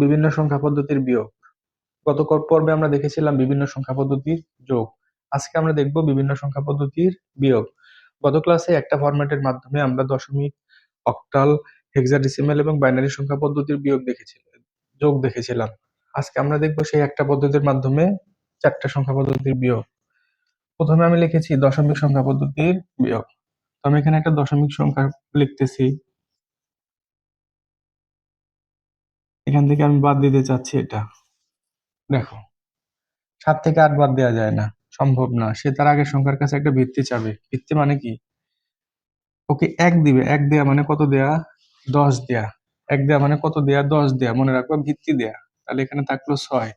বিভিন্ন সংখ্যা পদ্ধতির বিয়োগ। গত পর্বে আমরা দেখেছিলাম বিভিন্ন সংখ্যা পদ্ধতির যোগ। আজকে আমরা দেখব বিভিন্ন সংখ্যা পদ্ধতির বিয়োগ। গত ক্লাসে একটা ফরম্যাটের মাধ্যমে আমরা দশমিক, অক্টাল, হেক্সাডেসিমাল এবং বাইনারি সংখ্যা পদ্ধতির বিয়োগ দেখেছিলাম, যোগ দেখেছিলাম। আজকে আমরা দেখব সেই একটা পদ্ধতির মাধ্যমে চারটা সংখ্যা পদ্ধতির বিয়োগ। প্রথমে আমি লিখেছি দশমিক সংখ্যা পদ্ধতির বিয়োগ। তো আমি এখানে একটা দশমিক সংখ্যা লিখতেছি, এখান থেকে আমি বাদ দিতে চাচ্ছি এটা। দেখো, 7 থেকে 8 বাদ দেওয়া যায় না, সম্ভব না। সে তার আগের সংখ্যার কাছে একটা ভিত্তি চাবে। ভিত্তি মানে কি? ওকে 1 দিবে। 1 দেয়া মানে কত দেয়া? 10 দেয়া। 1 দেয়া মানে কত দেয়া? 10 দেয়া। মনে রাখবা ভিত্তি দেয়া। তাহলে এখানে থাকলো 6।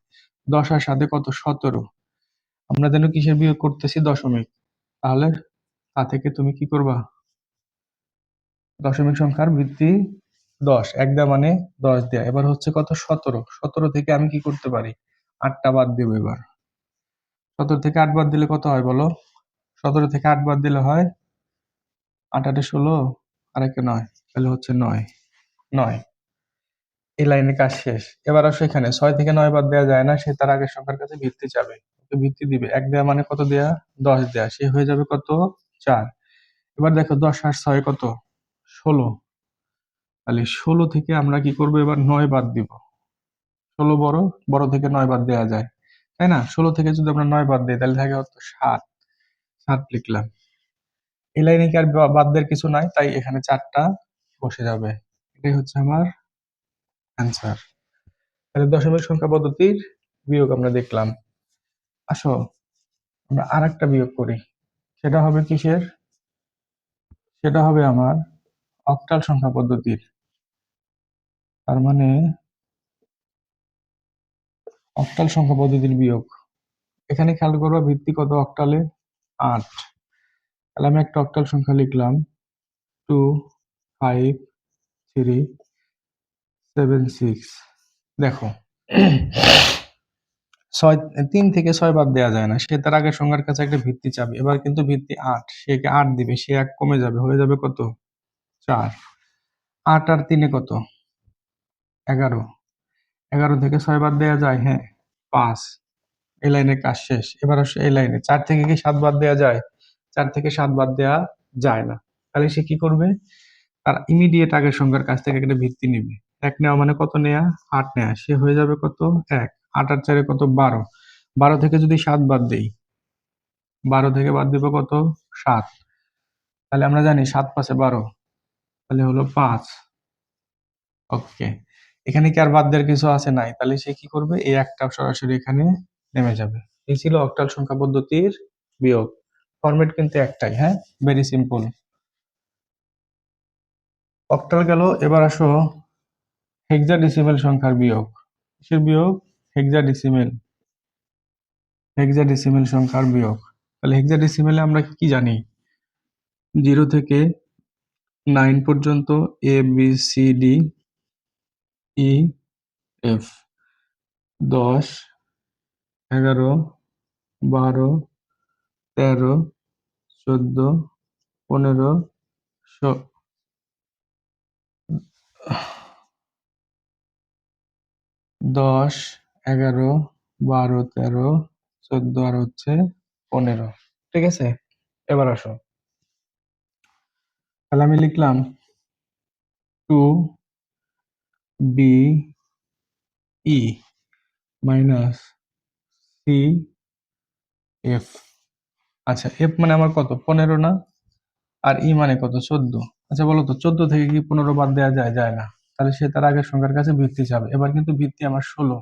10 আর 7 কত? 17। আমরা যেন কিসের বিয়োগ করতেছি? দশমিক। তাহলে তা থেকে তুমি কি করবা? দশমিক সংখ্যার ভিত্তি 10। 1 দেয়া মানে 10 দেয়া। এবার হচ্ছে কত? 17। 17 থেকে আমি কি করতে পারি? 8টা বাদ দেবো এবার। 17 থেকে 8 বাদ দিলে কত হয় বলো? 17 থেকে 8 বাদ দিলে হয় 8 8 16, আর একে 9, তাহলে হচ্ছে 9। 9। এই লাইনে কাজ শেষ। এবার আসো এখানে 6 থেকে 9 বাদ দেওয়া যায় না, সে তার আগের সংখ্যার কাছে ভিত্তি চাবে। ওকে ভিত্তি দিবে। 1 দেয়া মানে কত দেয়া? 10 দেয়া। সে হয়ে যাবে কত? 4। এবার দেখো 10 আর 6 কত? 16। তাহলে 16 থেকে আমরা কি করবো? এবার 9 বাদ দিব। 16 বড়, বড় থেকে 9 বাদ দেওয়া যায়, তাই না? 16 থেকে যদি আমরা 9 বাদ দিই তাহলে থাকে হতো 7। 7 লিখলাম। এই লাইনে কি আর বাদ দেওয়ার কিছু নাই, তাই এখানে 4টা বসে যাবে। এটাই হচ্ছে আমার অ্যান্সার। তাহলে দশমিক সংখ্যা পদ্ধতির বিয়োগ আমরা দেখলাম। আসো আমরা আরেকটা বিয়োগ করি। সেটা হবে কিসের? সেটা হবে আমার অক্টাল সংখ্যা পদ্ধতির। তার মানে অক্টাল সংখ্যা পদ্ধতির বিয়োগ। এখানে খেয়াল করবো ভিত্তি কত অক্টালে? 8। তাহলে আমি একটা অক্টাল সংখ্যা লিখলাম 2 5 3 7 6। দেখো, 3 থেকে 6 বাদ দেওয়া যায় না, সে তার আগের সংখ্যার কাছে একটা ভিত্তি চাবে। এবার কিন্তু ভিত্তি 8, সে 8 দিবে। সে 1 কমে যাবে, হয়ে যাবে কত? 4। 8 আর 3 কত? 11। 11 থেকে 6 বাদ দেওয়া যায়? হ্যাঁ, 5। এই লাইনের কাজ শেষ। এবার আসো এই লাইনে 4 থেকে কি 7 বাদ দেওয়া যায়? 4 থেকে 7 বাদ দেওয়া যায় না। তাহলে সে কি করবে? তার ইমিডিয়েট আগের সংখ্যার কাছ থেকে একটা ভিত্তি নিবে। 1 নেওয়া মানে কত নেয়া? 8 নেয়া। সে হয়ে যাবে কত? 1। 8 আর 4 কত? 12। 12 থেকে যদি 7 বাদ দেই, 12 থেকে বাদ দিব কত? 7। তাহলে আমরা জানি 7 5 এ 12, তাহলে হলো 5। ওকে। এখানে কি আর বাদ দেওয়ার কিছু আছে? নাই। তাহলে সে কি করবে? এই একটা সরাসরি এখানে নেমে যাবে। এই ছিল অক্টাল সংখ্যা পদ্ধতির বিয়োগ। ফরম্যাট কিন্তু একটাই, হ্যাঁ, ভেরি সিম্পল। অক্টাল গেল। এবার আসো হেক্সাডেসিমাল সংখ্যার বিয়োগ। কিসের বিয়োগ? হেক্সাডেসিমাল। হেক্সাডেসিমাল সংখ্যার বিয়োগ। তাহলে হেক্সাডেসিমালে আমরা কি জানি? 0 থেকে 9 পর্যন্ত A B C D E F. 10, 11, 12, 13, 14, 15, 10, 11, 12, 13, 14 আর হচ্ছে 15। ঠিক আছে? এবার আসো, তাহলে আমি লিখলাম 2 B E minus C F. আচ্ছা, এফ মানে আমার কত? 15 না? আর ই মানে কত? 14। আচ্ছা বলো তো, 14 থেকে কি 15 বাদ দেওয়া যায়? যায় না। তাহলে সে তার আগের সংখ্যার কাছে ভিত্তি চাবে। এবার কিন্তু ভিত্তি আমার 16,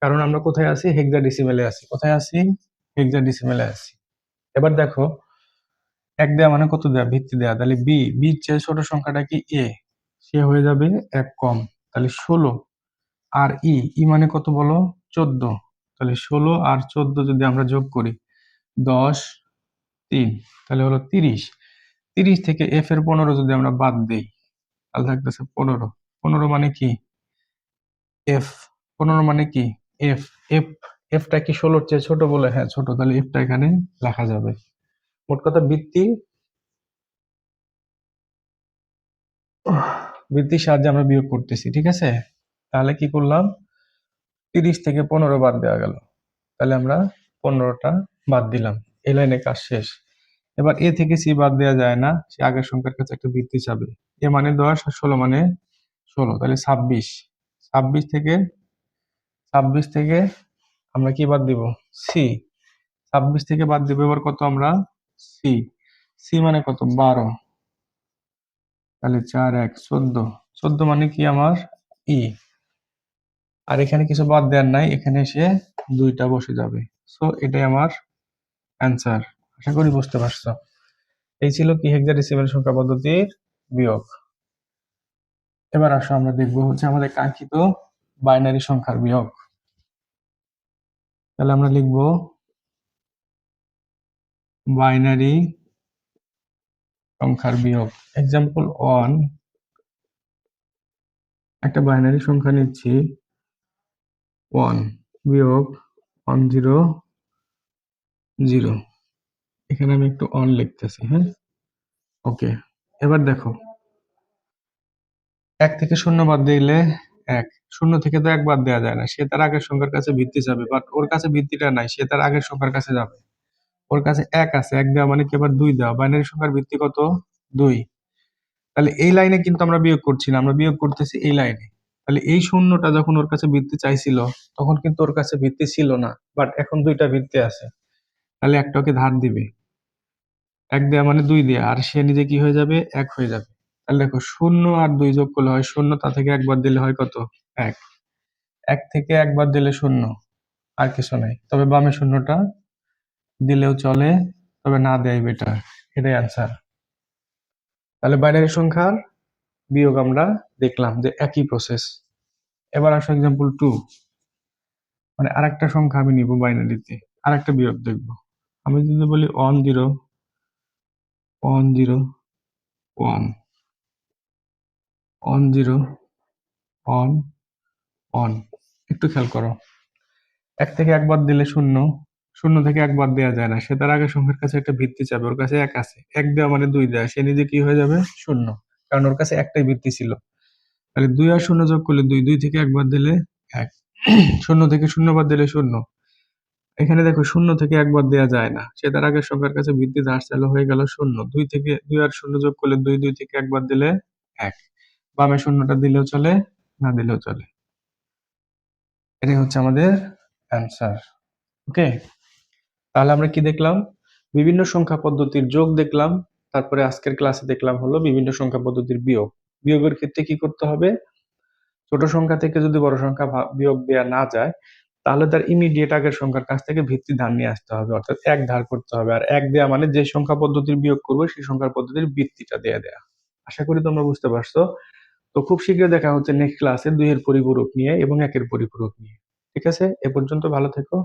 কারণ আমরা কোথায় আছি? হেক্সাডেসিমালে আছি। কোথায় আছি? হেক্সাডেসিমালে আছি। এবার দেখো, 1 দেয়া মানে কত দেয়া? ভিত্তি দেয়া। তাহলে বি, বির চেয়ে ছোট সংখ্যাটা কি? এ। সে হয়ে যাবে 1 কম। তাহলে 16। আর ই, ই মানে কত বলো? 14। তাহলে 16 আর 14 যদি আমরা যোগ করি, 10, 3, তাহলে হলো 30। 30 থেকে এফ এর 15 যদি আমরা বাদ দেই, তাহলে থাকতেছে 15। 15 মানে কি? এফ। 15 মানে কি? এফ। এফ, এফটা কি 16-র চেয়ে ছোট বলে? হ্যাঁ ছোট, তাহলে এফটা এখানে লেখা যাবে। মোট কথা বৃত্তির সাহায্যে আমরা বিয়োগ করতেছি। ঠিক আছে? তাহলে কি করলাম, 30 থেকে 15 বাদ দেওয়া গেল, তাহলে আমরা 15টা বাদ দিলাম। এই লাইনে কাজ শেষ। এবার এ থেকে সি বাদ দেওয়া যায় না, সে আগের সংখ্যার কাছে একটা বৃত্তি চাবে। এ মানে 10 আর 16 মানে 16, তাহলে 26। 26 থেকে 26 থেকে আমরা কি বাদ দিব, সি। 26 থেকে বাদ দিব এবার কত আমরা, সি। সি মানে কত, 12, তাহলে 4 1 14। 14 মানে কি আমার ই। আর এখানে কিছু বাদ দেওয়ার নাই, এখানে এসে 2টা বসে যাবে। সো এটাই আমার অ্যান্সার। আশা করি বুঝতে পারছো। এই ছিল কি হেক্সাডেসিমাল সংখ্যা পদ্ধতির বিয়োগ। এবার আসো আমরা দেখবো হচ্ছে আমাদের কাঙ্ক্ষিত বাইনারি সংখ্যার বিয়োগ। তাহলে আমরা লিখবো বাইনারি সংখ্যার বিয়োগ। এক্সাম্পল 1, একটা বাইনারি সংখ্যা নিচ্ছি 1 বিয়োগ 100 এখানে আমি একটু অন লিখতেছি, হ্যাঁ, ওকে। এবার দেখো, 1 থেকে 0 বাদ দিলে 1, 0 থেকে তো 1 বাদ দেওয়া যায় না, সে তার আগের সংখ্যার কাছে ভিত্তি যাবে, বাট ওর কাছে ভিত্তিটা নাই, সে তার আগের সংখ্যার কাছে যাবে। ওর কাছে 1 আছে, 1 দেওয়া মানে কি আবার 2 দেওয়া, বাইনারি সংখ্যার ভিত্তি কত, 2। তাহলে এই লাইনে কিন্তু আমরা বিয়োগ করছি না, আমরা বিয়োগ করতেছি এই লাইনে। তাহলে এই শূন্যটা যখন ওর কাছে ভিত্তি চাইছিল তখন কিন্তু ওর কাছে ভিত্তি ছিল না, বাট এখন 2টা ভিত্তি আছে, তাহলে একটা ওকে ধার দিবে। 1 দেওয়া মানে 2 দেওয়া, আর সে নিজে কি হয়ে যাবে, 1 হয়ে যাবে। তাহলে দেখো 0 আর 2 যোগ করলে হয় 0, তা থেকে 1 বাদ দিলে হয় কত, 1। 1 থেকে 1 বাদ দিলে 0, আর কিছু নাই। তবে বামে শূন্যটা দিলেও চলে, তবে না দেয় বেটার। এটাই আনসার। তাহলে বাইনারি সংখ্যার বিয়োগ আমরা দেখলাম যে একই প্রসেস। এবার আসো এক্সাম্পল 2, মানে আরেকটা সংখ্যা আমি নিব বাইনারিতে, আরেকটা বিয়োগ দেখব। আমি যদি বলি 1 0 1 0 1 1 0 1 1, একটু খেয়াল করো। 1 থেকে 1 বাদ দিলে 0, 0 থেকে 1 বাদ দেওয়া যায় না, সে তার আগের সংখ্যার কাছে একটা ভিত্তি চাবে, ওর কাছে 1 আছে, 1 দেওয়া মানে 2 দেওয়া, সে নিজে কি হয়ে যাবে, 0, কারণ ওর কাছে একটাই ভিত্তি ছিল। তাহলে 2 আর 0 যোগ করলে 2, 2 থেকে 1 বাদ দিলে 1, 0 থেকে 0 বাদ দিলে 0। এখানে দেখো 0 থেকে 1 বাদ দেওয়া যায় না, সে তার আগের সংখ্যার কাছে ভিত্তি ধার চাইলো, হয়ে গেল 0। 2 থেকে 2 আর 0 যোগ করলে 2, 2 থেকে 1 বাদ দিলে 1। বামে শূন্যটা দিলেও চলে, না দিলেও চলে। এটাই হচ্ছে আমাদের অ্যান্সার। ওকে, তাহলে আমরা কি দেখলাম, বিভিন্ন সংখ্যা পদ্ধতির যোগ দেখলাম, তারপরে আজকের ক্লাসে দেখলাম হলো বিভিন্ন সংখ্যা পদ্ধতির বিয়োগ। বিয়োগের ক্ষেত্রে কি করতে হবে, ছোট সংখ্যা থেকে যদি বড় সংখ্যা বিয়োগ দেওয়া না যায়, তাহলে তার ইমিডিয়েট আগের সংখ্যার কাছ থেকে ভিত্তি ধার নিয়ে আসতে হবে, অর্থাৎ 1 ধার করতে হবে। আর 1 দেওয়া মানে যে সংখ্যা পদ্ধতির বিয়োগ করবে সেই সংখ্যা পদ্ধতির ভিত্তিটা দিয়ে দেয়া। আশা করি তোমরা বুঝতে পারছো। তো খুব শীঘ্রই দেখা হচ্ছে নেক্সট ক্লাসে 2 এর পরিপূরক নিয়ে এবং 1 এর পরিপূরক নিয়ে। ঠিক আছে, এ পর্যন্ত ভালো থেকো।